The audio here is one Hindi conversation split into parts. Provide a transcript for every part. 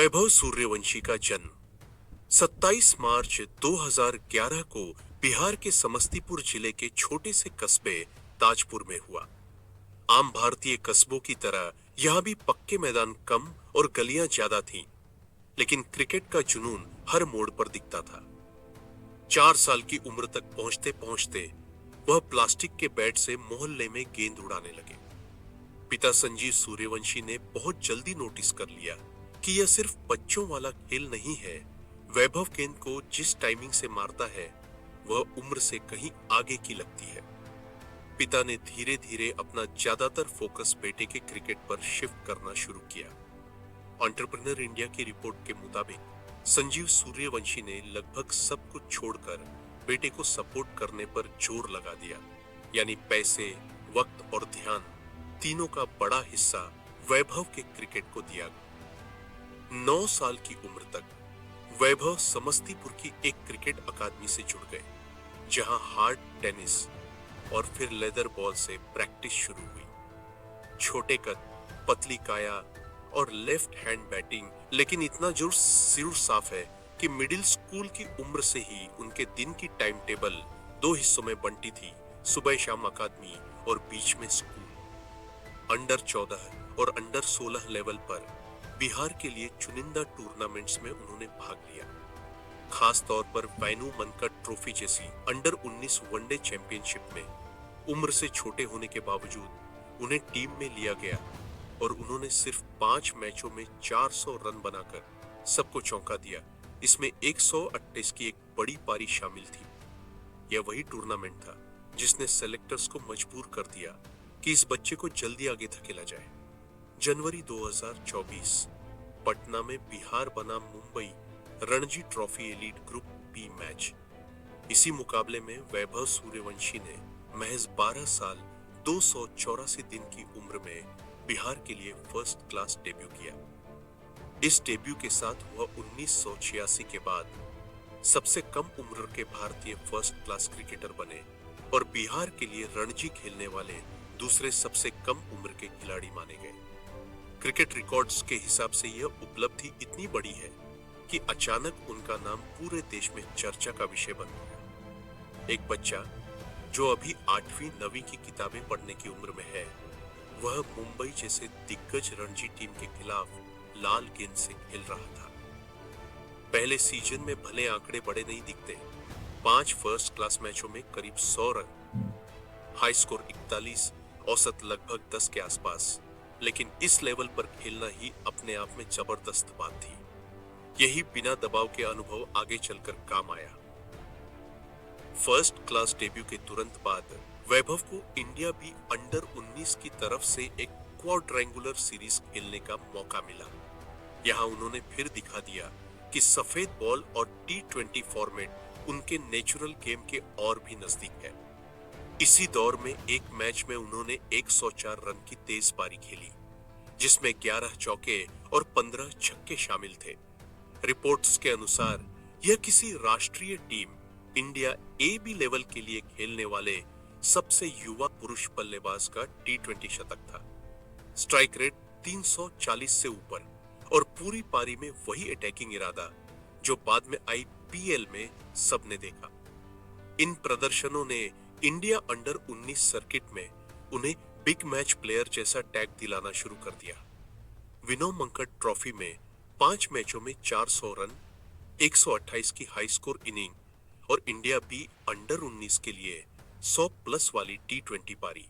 वैभव सूर्यवंशी का जन्म 27 मार्च 2011 को बिहार के समस्तीपुर जिले के छोटे से कस्बे ताजपुर में हुआ। आम भारतीय कस्बों की तरह यहाँ भी पक्के मैदान कम और गलियां ज्यादा थीं, लेकिन क्रिकेट का जुनून हर मोड़ पर दिखता था। 4 साल की उम्र तक पहुंचते पहुंचते वह प्लास्टिक के बैट से मोहल्ले में गेंद उड़ाने लगे। पिता संजीव सूर्यवंशी ने बहुत जल्दी नोटिस कर लिया कि यह सिर्फ बच्चों वाला खेल नहीं है। वैभव गेंद को जिस टाइमिंग से मारता है वह उम्र से कहीं आगे की लगती है। पिता ने धीरे धीरे अपना ज्यादातर फोकस बेटे के क्रिकेट पर शिफ्ट करना शुरू किया। एंटरप्रेन्योर इंडिया की रिपोर्ट के मुताबिक संजीव सूर्यवंशी ने लगभग सब कुछ छोड़कर बेटे को सपोर्ट करने पर जोर लगा दिया, यानी पैसे, वक्त और ध्यान तीनों का बड़ा हिस्सा वैभव के क्रिकेट को दिया। 9 साल की उम्र तक वैभव समस्तीपुर की एक क्रिकेट अकादमी से जुड़ गए, जहां हार्ड टेनिस और फिर लेदर बॉल से प्रैक्टिस शुरू हुई। छोटे कद, पतली काया और लेफ्ट हैंड बैटिंग, लेकिन इतना जो सिर साफ है कि मिडिल स्कूल की उम्र से ही उनके दिन की टाइम टेबल 2 हिस्सों में बंटी थी, सुबह शाम अकादमी और बीच में स्कूल। अंडर 14 और अंडर 16 लेवल पर बिहार के लिए चुनिंदा टूर्नामेंट्स में उन्होंने भाग लिया। खास तौर पर वैनू मनकट ट्रॉफी जैसी अंडर 19 वनडे चैंपियनशिप में उम्र से छोटे होने के बावजूद उन्हें टीम में लिया गया और उन्होंने सिर्फ 5 मैचों में 400 रन बनाकर सबको चौंका दिया। इसमें 128 की एक बड़ी पारी शामिल थी। यह वही टूर्नामेंट था जिसने सेलेक्टर्स को मजबूर कर दिया कि इस बच्चे को जल्दी आगे धकेला जाए। जनवरी 2024 पटना में बिहार बना Mumbai Ranji trophy elite group B match. इसी मुकाबले में वैभव सूर्यवंशी ने महज 12 साल 284 दिन की उम्र में बिहार के लिए फर्स्ट क्लास डेब्यू किया। इस डेब्यू के साथ वह 1986 के बाद सबसे कम उम्र के भारतीय फर्स्ट क्लास क्रिकेटर बने और बिहार के लिए रणजी खेलने वाले दूसरे सबसे कम उम्र के खिलाड़ी माने गए। क्रिकेट रिकॉर्ड्स के हिसाब से यह उपलब्धि इतनी बड़ी है कि अचानक उनका नाम पूरे देश में चर्चा का विषय बन गया। एक बच्चा जो अभी 8वीं 9वीं की किताबें पढ़ने की उम्र में है, वह मुंबई जैसे दिग्गज रणजी टीम के खिलाफ लाल गेंद से खेल रहा था। पहले सीजन में भले आंकड़े बड़े नहीं दिखते, 5 फर्स्ट क्लास मैचों में करीब 100 रन, हाई स्कोर 41, औसत लगभग 10 के आसपास, लेकिन इस लेवल पर खेलना ही अपने आप में जबरदस्त बात थी। यही बिना दबाव के अनुभव आगे चलकर काम आया। फर्स्ट क्लास डेब्यू के तुरंत बाद वैभव को इंडिया बी अंडर 19 की तरफ से एक क्वाड्रेंगुलर सीरीज खेलने का मौका मिला। यहां उन्होंने फिर दिखा दिया कि सफेद बॉल और T20 फॉर्मेट उनके नेचुरल गेम के और भी नजदीक है। इसी दौर में एक मैच में उन्होंने 104 रन की तेज पारी खेली, जिसमें 11 चौके और 15 छक्के शामिल थे। रिपोर्ट्स के अनुसार यह किसी राष्ट्रीय team India A B level के लिए खेलने वाले सबसे युवा पुरुष बल्लेबाज का T20 शतक था। स्ट्राइक रेट 340 से ऊपर और पूरी पारी में वही अटैकिंग इरादा जो बाद में IPL में सबने देखा। इन प्रदर्शनों ने इंडिया अंडर 19 सर्किट में उन्हें बिग मैच प्लेयर जैसा टैग दिलाना शुरू कर दिया। विनो मंकट ट्रॉफी में 5 मैचों में 400 रन, 128 की हाई स्कोर इनिंग और इंडिया बी अंडर 19 के लिए 100 प्लस वाली T20 पारी,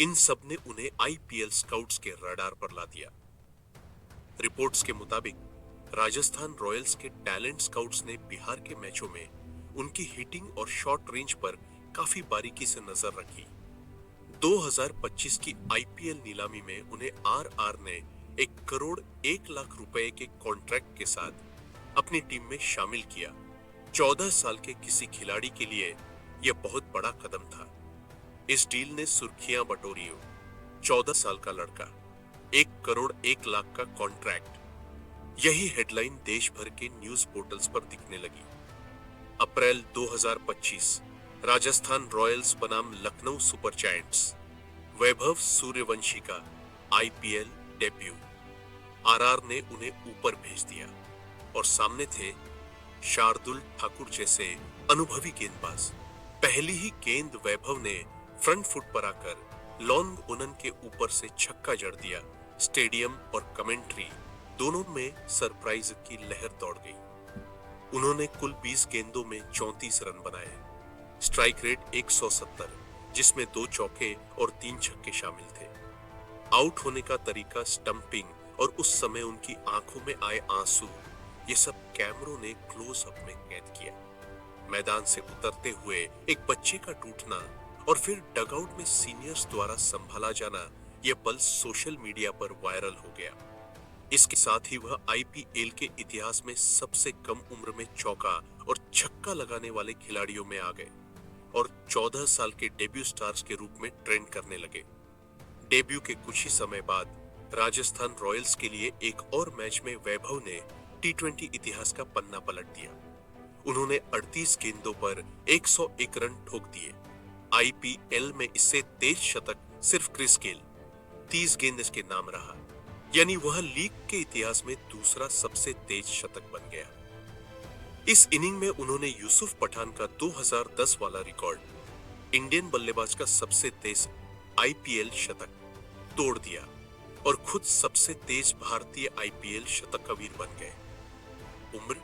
इन सब ने उन्हें IPL स्काउट्स के रडार पर ला दिया। रिपोर्ट्स के मुताबिक राजस्थान रॉयल्स के टैलेंट स्काउट्स ने बिहार के मैचों में उनकी हिटिंग और शॉर्ट रेंज पर काफी बारीकी से नजर रखी। 2025 की IPL नीलामी में उन्हें RR ने 1 करोड़ 1 लाख रुपए के कॉन्ट्रैक्ट के साथ अपनी टीम में शामिल किया। 14 साल के किसी खिलाड़ी के लिए यह बहुत बड़ा कदम था। इस डील ने सुर्खियां बटोरी। 14 साल का लड़का, 1 करोड़ 1 लाख का कॉन्ट्रैक्ट, यही हेडलाइन देश भर के न्यूज पोर्टल्स पर दिखने लगी। अप्रैल 2025 राजस्थान रॉयल्स बनाम लखनऊ सुपर जायंट्स, वैभव सूर्यवंशी का IPL डेब्यू। आरआर ने उन्हें ऊपर भेज दिया और सामने थे शार्दुल ठाकुर जैसे अनुभवी गेंदबाज। पहली ही गेंद वैभव ने फ्रंट फुट पर आकर लॉन्ग ओनन के ऊपर से छक्का जड़ दिया। स्टेडियम और कमेंट्री दोनों में सरप्राइज की लहर दौड़ गई। उन्होंने कुल 20 गेंदों में 34 रन बनाए। स्ट्राइक रेट 170, जिसमें 2 चौके और 3 छक्के शामिल थे। आउट होने का तरीका, स्टंपिंग और उस समय उनकी आंखों में आए आंसू, ये सब कैमरों ने क्लोज अप में कैद किया। मैदान से उतरते हुए एक बच्चे का टूटना और फिर डगआउट में सीनियर्स द्वारा संभाला जाना, यह पल सोशल मीडिया पर वायरल हो गया। इसके साथ ही वह आईपीएल के इतिहास में सबसे कम उम्र में चौका और छक्का लगाने वाले खिलाड़ियों में आ गए और 14 साल के डेब्यू स्टार्स के रूप में ट्रेंड करने लगे। डेब्यू के कुछ ही समय बाद राजस्थान रॉयल्स के लिए एक और मैच में वैभव ने टी20 इतिहास का पन्ना पलट दिया। उन्होंने 38 गेंदों पर 101 रन ठोक दिए। आईपीएल में इससे तेज शतक सिर्फ क्रिस गेल, 30 गेंद इसके नाम रहा, यानी वह लीग के इतिहास में दूसरा सबसे तेज शतक बन गया। इस इनिंग में उन्होंने यूसुफ पठान का 2010 वाला रिकॉर्ड, इंडियन बल्लेबाज का सबसे तेज आईपीएल शतक, तोड़ दिया और खुद सबसे तेज भारतीय आईपीएल शतकवीर बन गए। उम्र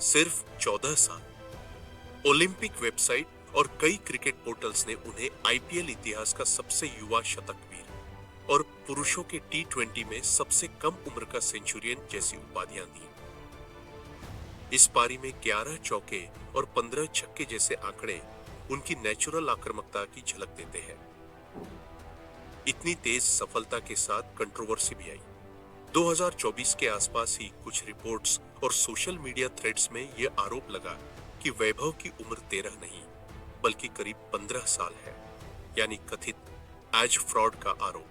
सिर्फ 14 साल। ओलंपिक वेबसाइट और कई क्रिकेट पोर्टल्स ने उन्हें आईपीएल इतिहास का सबसे युवा शतकवीर और पुरुषों के टी20 में सबसे कम उम्र का सेंचुरियन जैसी उपाधियां दी। इस पारी में 11 चौके और 15 छक्के जैसे आंकड़े उनकी नेचुरल आक्रामकता की झलक देते हैं। इतनी तेज सफलता के साथ कंट्रोवर्सी भी आई। 2024 के आसपास ही कुछ रिपोर्ट्स और सोशल मीडिया थ्रेड्स में यह आरोप लगा कि वैभव की उम्र 13 नहीं बल्कि करीब 15 साल है, यानी कथित एज फ्रॉड का आरोप।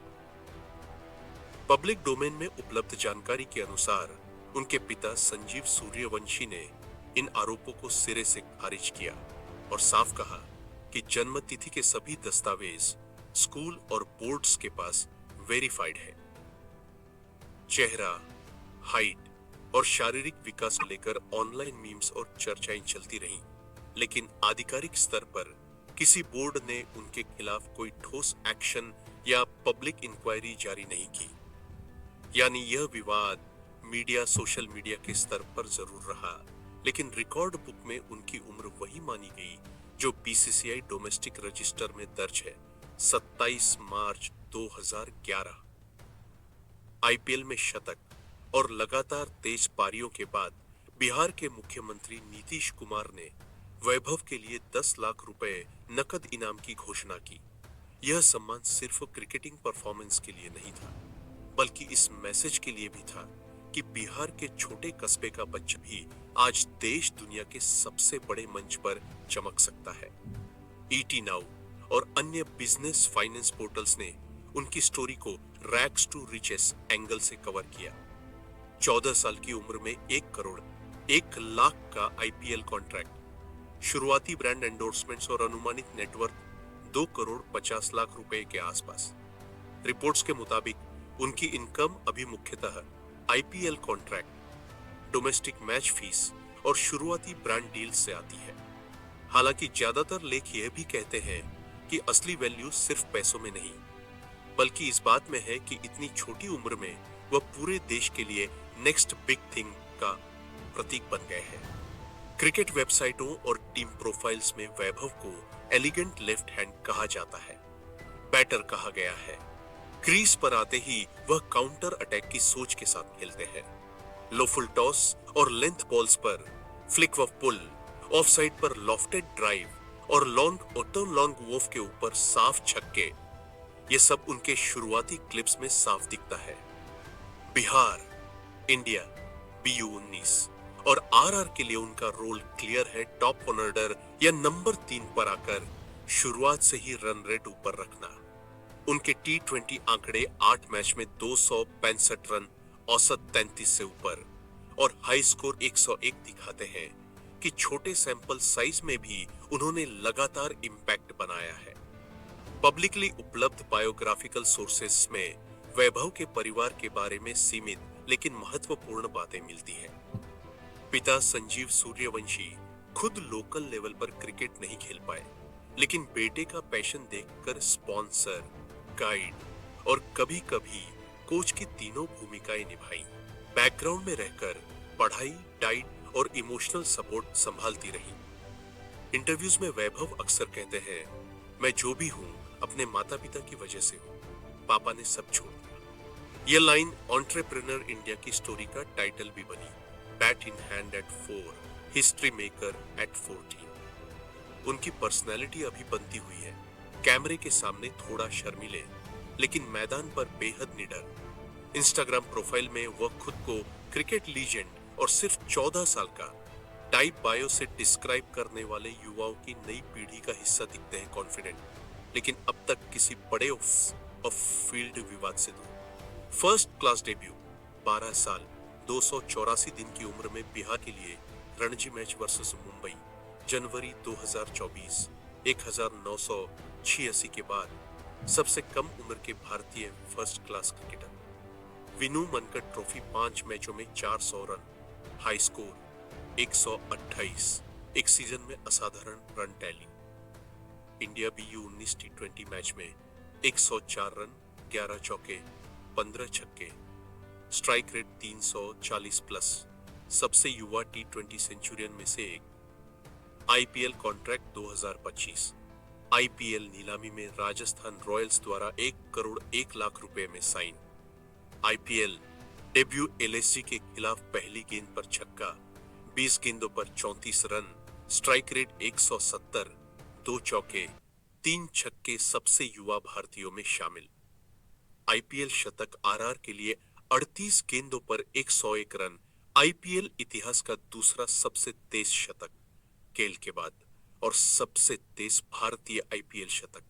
पब्लिक डोमेन में उपलब्ध जानकारी के अनुसार उनके पिता संजीव सूर्यवंशी ने इन आरोपों को सिरे से खारिज किया और साफ कहा कि जन्म तिथि के सभी दस्तावेज स्कूल और बोर्ड्स के पास वेरीफाइड है। चेहरा, हाइट और शारीरिक विकास को लेकर ऑनलाइन मीम्स और चर्चाएं चलती रहीं, लेकिन आधिकारिक स्तर पर किसी बोर्ड ने उनके खिलाफ कोई ठोस एक्शन या पब्लिक इंक्वायरी जारी नहीं की। यानी यह विवाद मीडिया, सोशल मीडिया के स्तर पर जरूर रहा, लेकिन रिकॉर्ड बुक में उनकी उम्र वही मानी गई जो बीसीसीआई डोमेस्टिक रजिस्टर में दर्ज है, 27 मार्च 2011। आईपीएल में शतक और लगातार तेज पारियों के बाद बिहार के मुख्यमंत्री नीतीश कुमार ने वैभव के लिए 10 लाख रुपए नकद इनाम की घोषणा की। यह सम्मान सिर्फ क्रिकेटिंग परफॉर्मेंस के लिए नहीं था, बल्कि इस मैसेज के लिए भी था कि बिहार के छोटे कस्बे का बच्चा भी आज देश दुनिया के सबसे बड़े मंच पर चमक सकता है। ईटी नाउ और अन्य बिजनेस फाइनेंस पोर्टल्स ने उनकी स्टोरी को रैग्स टू रिचेस एंगल से कवर किया। 14 साल की उम्र में 1 करोड़ 1 लाख का आईपीएल कॉन्ट्रैक्ट, शुरुआती ब्रांड एंडोर्समेंट्स और अनुमानित नेटवर्थ 2 करोड़ 50 लाख रुपए के आसपास। रिपोर्ट्स के मुताबिक उनकी इनकम अभी मुख्यतः IPL contract, domestic match fees और शुरुआती ब्रांड डील से आती है। हालांकि ज्यादातर लेख यह भी कहते हैं कि असली वैल्यू सिर्फ पैसों में नहीं, बल्कि इस बात में है कि इतनी छोटी उम्र में वह पूरे देश के लिए नेक्स्ट बिग थिंग का प्रतीक बन गए हैं। क्रिकेट वेबसाइटों और टीम प्रोफाइल्स में वैभव को एलिगेंट लेफ्ट हैंड कहा जाता है, बैटर कहा गया है। क्रीज पर आते ही वह काउंटर अटैक की सोच के साथ खेलते हैं। लो फुल टॉस और लेंथ बॉल्स पर फ्लिक व पुल, ऑफसाइड पर लॉफ्टेड ड्राइव और लॉन्ग और लॉन्ग वॉफ के ऊपर साफ छक्के, ये सब उनके शुरुआती क्लिप्स में साफ दिखता है। बिहार, इंडिया, BU19 और आरआर के लिए उनका रोल क्लियर है, टॉप ऑर्डर या नंबर 3 पर आकर शुरुआत से ही रन रेट ऊपर रखना। उनके टी20 आंकड़े 8 मैच में 265 रन, औसत 33 से ऊपर और हाई स्कोर 101 दिखाते हैं कि छोटे सैंपल साइज में भी उन्होंने लगातार इंपैक्ट बनाया है। पब्लिकली उपलब्ध बायोग्राफिकल सोर्सेस में वैभव के परिवार के बारे में सीमित लेकिन महत्वपूर्ण बातें मिलती हैं। पिता संजीव सूर्यवंशी खुद लोकल लेवल पर क्रिकेट नहीं खेल पाए, लेकिन बेटे का पैशन देखकर स्पॉन्सर, गाइड और कभी-कभी कोच की तीनों भूमिकाएं निभाई। बैकग्राउंड में रहकर पढ़ाई, डाइट और इमोशनल सपोर्ट संभालती रही। इंटरव्यूज में वैभव अक्सर कहते हैं, मैं जो भी हूं अपने माता पिता की वजह से हूं, पापा ने सब छोड़ दिया। यह लाइन एंटरप्रेन्योर इंडिया की स्टोरी का टाइटल भी बनी। Bat in hand at 4, history maker at 14। उनकी पर्सनैलिटी अभी बनती हुई है, कैमरे के सामने थोड़ा शर्मीले लेकिन मैदान पर बेहद निडर। इंस्टाग्राम प्रोफाइल में वह खुद को क्रिकेट लीजेंड और सिर्फ 14 साल का टाइप बायो से डिस्क्राइब करने वाले युवाओं की नई पीढ़ी का हिस्सा दिखते हैं। कॉन्फिडेंट, लेकिन अब तक किसी बड़े ऑफ फील्ड विवाद से दूर। फर्स्ट क्लास डेब्यू 12 साल 284 दिन की उम्र में बिहार के लिए रणजी मैच वर्सेस मुंबई, जनवरी 2024। 1986 के बाद सबसे कम उम्र के भारतीय first class cricketer. Vinoo Mankad trophy 5 मैचों में 400 रन, हाई स्कोर 128, एक सीजन में असाधारण run tally. India BU 19 T20 match में 104 रन, 11 चौके, 15 छक्के, स्ट्राइक रेट 340 प्लस, सबसे युवा T20 सेंचुरियन में से एक। IPL contract 2025। IPL नीलामी में राजस्थान रॉयल्स द्वारा 1 करोड़ 1 लाख रुपए में साइन। IPL डेब्यू LSG के खिलाफ पहली गेंद पर छक्का, 20 गेंदों पर 34 रन, स्ट्राइक रेट 170, 2 चौके, 3 छक्के, सबसे युवा भारतीयों में शामिल। IPL शतक RR के लिए 38 गेंदों पर 101 रन, IPL इतिहास का दूसरा सबसे तेज शतक केल के बाद और सबसे तेज भारतीय IPL शतक।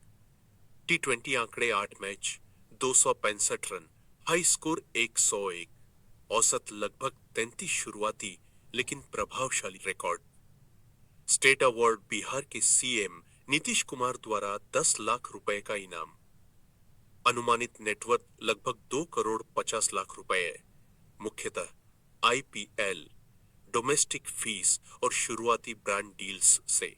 T20 आंकड़े 8 मैच 265 रन, हाई स्कोर 101, औसत लगभग 33 शुरुआती लेकिन प्रभावशाली रिकॉर्ड। स्टेट अवार्ड बिहार के CM नीतीश कुमार द्वारा 10 लाख रुपए का इनाम। अनुमानित नेटवर्थ लगभग 2 करोड़ 50 लाख रुपए है, मुख्यतः IPL, डोमेस्टिक फीस और शुरुआती ब्रांड डील्स से।